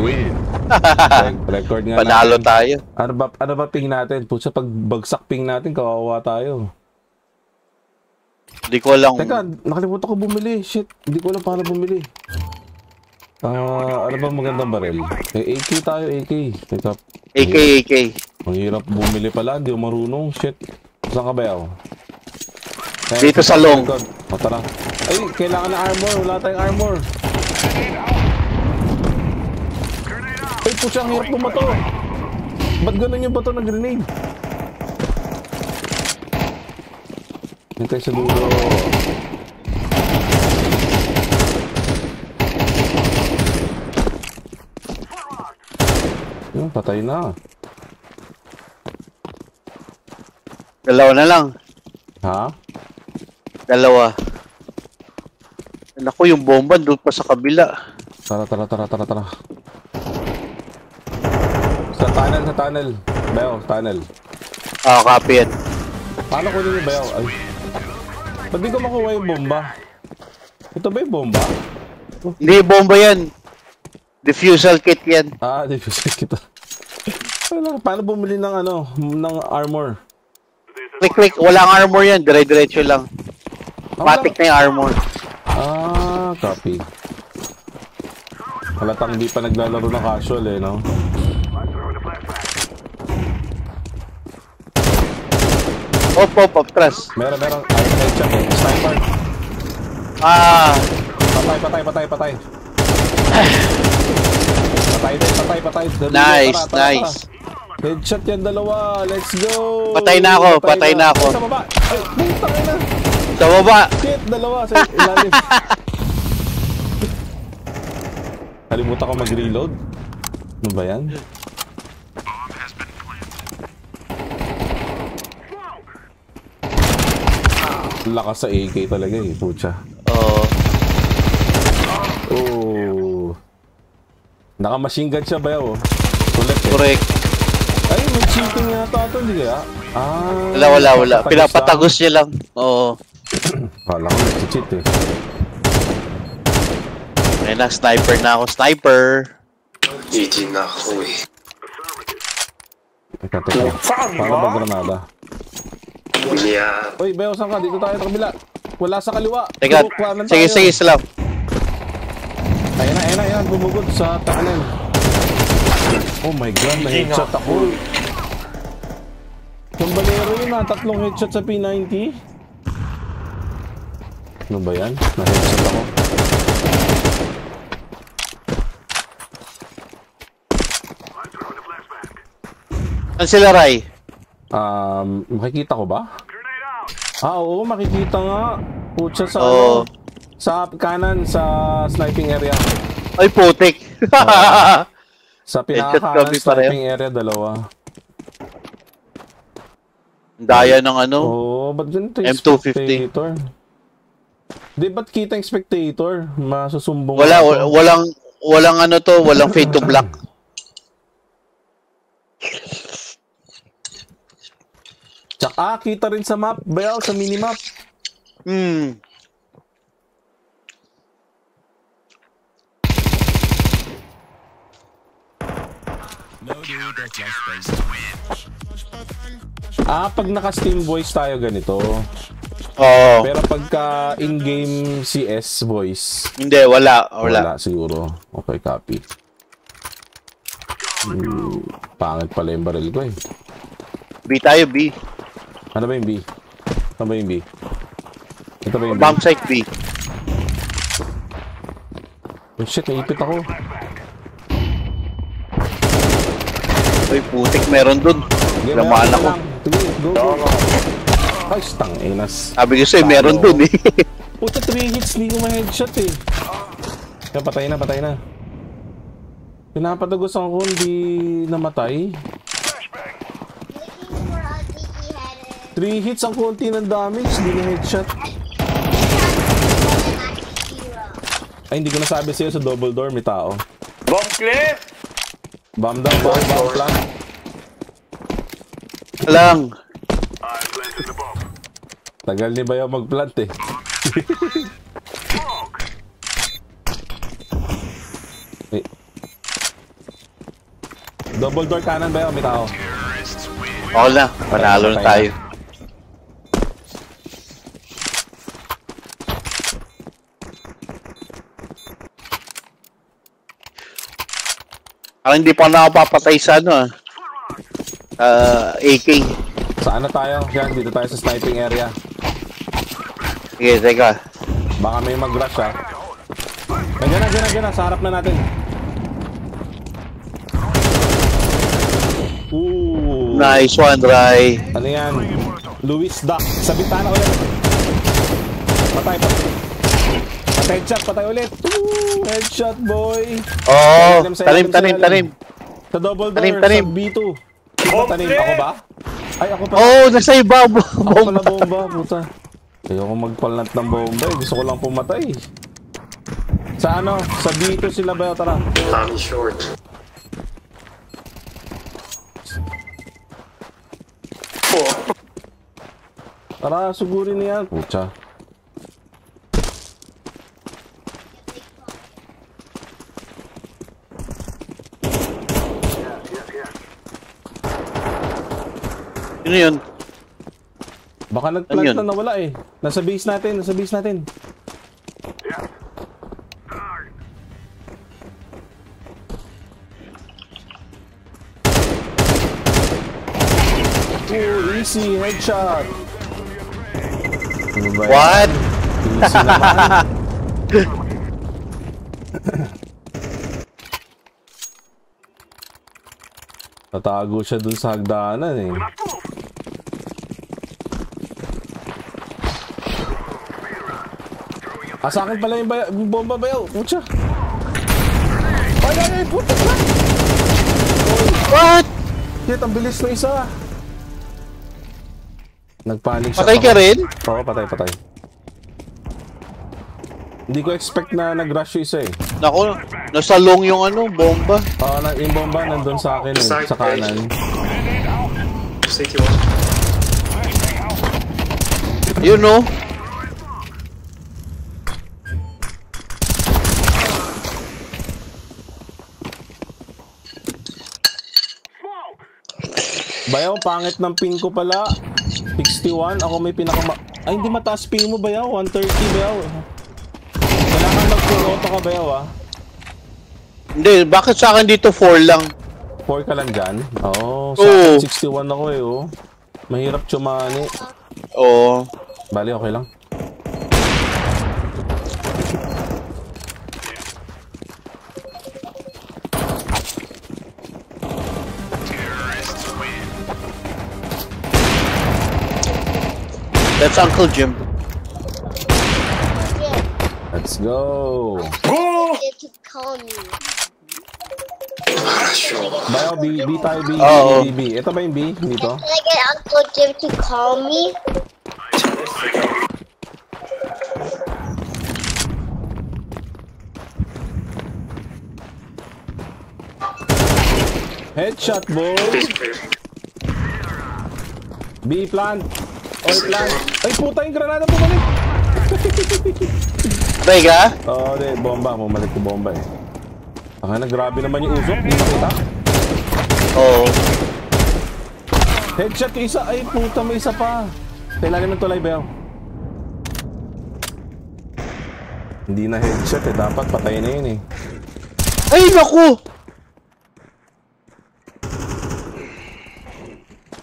Win. Record nga Panalo natin. tayo. Ano ba ping natin? Pusa, pag bagsak ping natin, kawawa tayo. Hindi ko lang. Teka, nakalimutan ko bumili. Shit, hindi ko alam paano bumili. Ano ba magandang baril? AK tayo, AK. Teka. AK. Ang hirap bumili pala, hindi ko marunong. Shit. Saan ka ba yaw? Dito sa long. Tara. Ay, kailangan na armor. Wala tayong armor. Ay, pusa, ang hirap bumato. Ba't ganun yung bato ng grenade? Hintay sa dulo. Yun, patay na. Dalawa na lang. Ha? Dalawa. Naku, yung bomba doon pa sa kabila. Tara. Sa tunnel. Bayaw, tunnel. Copy yan. Paano kunin yung bayaw? Ay. Ba't di ko makuha yung bomba? Ito ba yung bomba? Hindi, bomba yan. Diffusal kit yan. Diffusal kit. Paano bumili ng ng armor? Click. Walang armor yan. Dire-diretso lang. Matik na yung armor. Copy. Halatang hindi pa naglalaro ng casual no? Op, trust. Meron. Ay, headshot Sniper. Patay. Patay. Nice. Headshot yan dalawa. Let's go. Patay na ako. Ay, sa baba. Ay, butang ina. Sa baba. Shit, dalawa sa ilalim. Kalimutan ko mag-reload. Ano ba yan? Lakas sa AK talaga pucha. Naka-machine gun siya ba yun? Correct. Ay, may cheating yata ito, hindi kaya? Wala. Pinapatagos niya lang. Oo. Kala ko nag-cheat Ayun na, sniper na ako. Sniper! GG na ako Teka. Paano ba granada? Yeah. Uy, Bayo, saan ka? Dito tayo sa kabila. Wala sa kaliwa. Teka, sige, Slav. Ayan. Bumugod sa kanan. Oh my god, na-headshot ako. Yung balero yun tatlong headshot sa P90. Ano ba yan? Na-headshot ako. Saan sila, Ray? Makikita ko ba? Oo, makikita nga. Putsa sa sa kanan, sa sniping area. Ay, putik. Sa pinakakanan sniping area, dalawa. Daya ng ba't ganito yung M250? Di, ba't kita yung spectator? Masusumbong. Walang walang fade to black. Tsaka, kita rin sa map, Bayaw, sa minimap. Pag naka-Steam voice tayo ganito. Oo. Pero pagka in-game CS voice. Hindi, wala. Wala siguro. Okay, copy. Pangit pala yung baril ko B tayo, B. Ano ba yung B? Ito ba yung B? Bomb site B. Oh shit, naipit ako. Ay, putik, meron dun. Lamaan ako. Go. Ay, stang inas. Sabi ko sa'yo, meron dun Puta, 3 hits, hindi ko ma-headshot Kaya patay na. Pinapatagos ako, hindi namatay. 3 hits ang konti ng damage, hindi na headshot. Ay, hindi ko nasabi sa'yo sa double door, may tao. Bomb clip! Bomb down, bomb plant. Lang. Tagal ni Bayaw mag-plant Double door kanan ba yun? May tao. Okay na, panalo na tayo. Parang hindi pa nakapapatay sa ano AK. Saan na tayo? Diyan, dito tayo sa sniping area. Sige, teka. Baka may mag-rush ha. Diyan na, sa harap na natin. Ooh. Nice one, Rai. Ano yan? Luis Duck. Sa bintana ulit. Patay. Headshot, patay ulit. Ooh, headshot, boy. Oh, tanim. Sa double door, Tanim. sa B2. Tanim, ako ba? Ay, ako pa. Oh, nasa iba. Ako pala bomba, puta. Ayoko magpalant ng bomba eh. Gusto ko lang pumatay. Sa ano? Sa B2 sila ba? Tara. I'm short. Tara, sugurin niya. Pucha. Ano yun? Baka nag-plant na nawala eh. Nasa base natin. Oh, easy headshot. Ano ba yan? What? Easy naman. Tatago siya dun sa hagdanan eh. Sa akin pala yung bomba bayaw. Pucha. Ay, puta ka. What? Shit, ang bilis na isa. Nagpanik siya. Patay ka rin? Oo, patay. Hindi ko expect na nag-rush yung isa eh. Naku, nasa long yung bomba. Yung bomba nandun sa akin eh, sa kanan. City one. You know? Bayaw, pangit ng ping ko pala. 61, ako may ay, hindi mataas ping mo, bayaw. 130, bayaw. Kailangan mag-auto ka, bayaw, ah. Hindi, bakit sa akin dito 4 lang? 4 ka lang dyan? Oo, sa akin 61 ako eh, oh. Mahirap tsumani. Oo. Bali, okay lang. That's Uncle Jim. Let's go. To call me. Bayaw, B tayo, B. Ito ba yung B? Dito? Can I get Uncle Jim to call me? Headshot, boy. B plant. Oil plant. Ay, puta, yung granada bumalik. Patay ka? Oo, di, bomba. Bumalik ko bomba eh. Grabe naman yung usok. Di makita? Oo. Headshot yung isa. Ay, puta, may isa pa. Kailangan ng tulay, Bel. Hindi na headshot eh. Dapat patayin na yun eh. Ay, naku!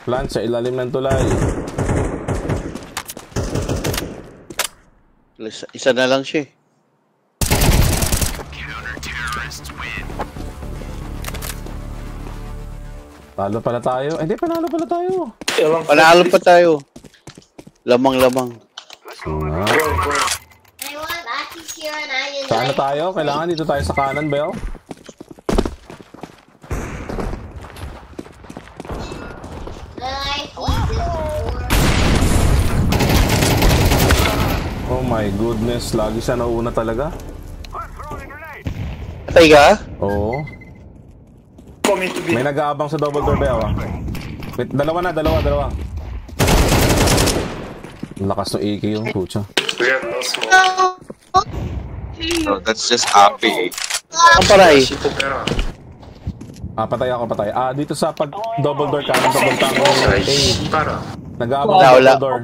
Plant sa ilalim ng tulay. Isa na lang siya. Talo pala tayo. Hindi, panalo pala tayo. Panalo pa tayo. Lamang-lamang. I want Aki's here and I didn't Saan na tayo? Kailangan dito tayo sa kanan, Bel. Oh my goodness, lagi siya nauna talaga. Patay ka? Oo. May nag-aabang sa double door, Bel. Wait, dalawa. Lakas ng AK yung pucha. We have no smoke. No, that's just happy. Ang paray. Shito pera. Patay ako, patay. Dito sa pag double door kanan papuntang A. Para. Nag-aabang Wala. double door.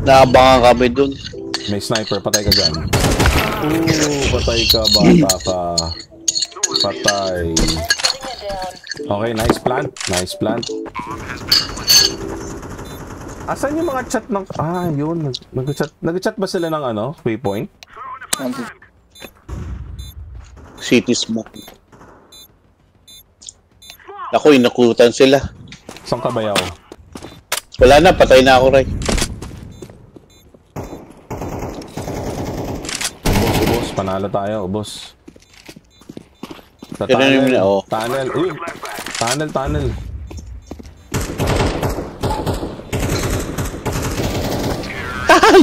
Naabangan kami dun. May sniper, patay ka dyan. Patay ka, bata ka. Patay. Okay, nice plant. Nice plant. Asan yung mga chat ng... yun. Nag-chat ba sila ng ano? Waypoint? City smoke. Ako, inakutan sila. Saan ka bayaw? Wala na, patay na ako, Ray. Ubos, panalo tayo, ubos. Sa Ganun tunnel, yun na, oh. tunnel, uy, tunnel.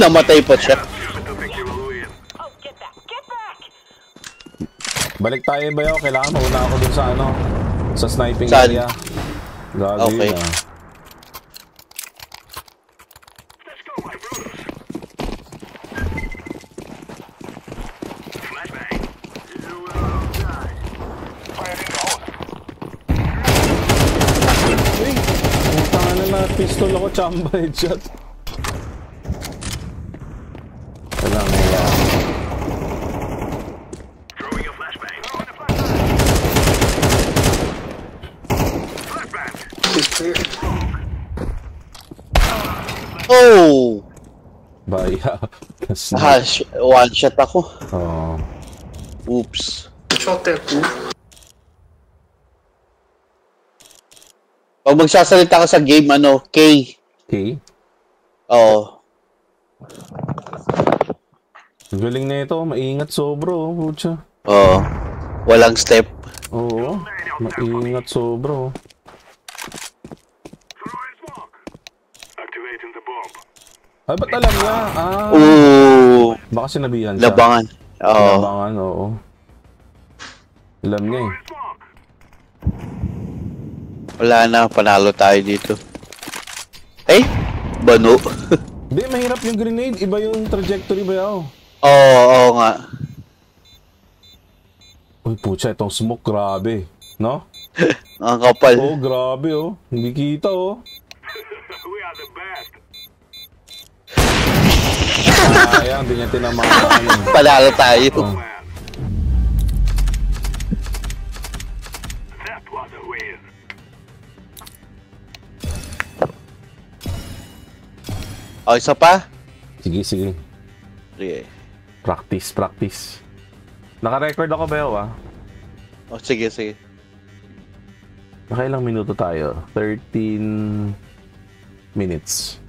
Namatay pa siya. Balik tayo bayaw, kailangan mauna ako dun sa ano, sa sniping Saan? area. Gago Okay. yun Putang na pistol ako, chamba headshot. Kailangan nila. Oh! Baya. One shot ako. Oh. Oops. Shot there, too. Pag magsasalita ka sa game, ano, K. Okay. Oo. Galing na ito, maingat sobro, pucha. Oo. Walang step. Oo, maingat sobro. Ay, ba't alam niya? Ooh. Baka sinabihan siya. Labangan. Oo. Labangan, oo. Alam niya eh. Wala na, panalo tayo dito. Eh? Bano. Hindi, mahirap yung grenade. Iba yung trajectory ba yaw? Oo nga. Uy, pucha, itong smoke, grabe. No? Ang kapal. Oo, grabe oh. Hindi kita oh. Sayang, hindi niya tinamaan. Panalo tayo. Oh. O, isa pa? Sige, sige. Sige. Practice. Naka-record ako ba yaw O, sige. Nakailang minuto tayo? 13 minutes.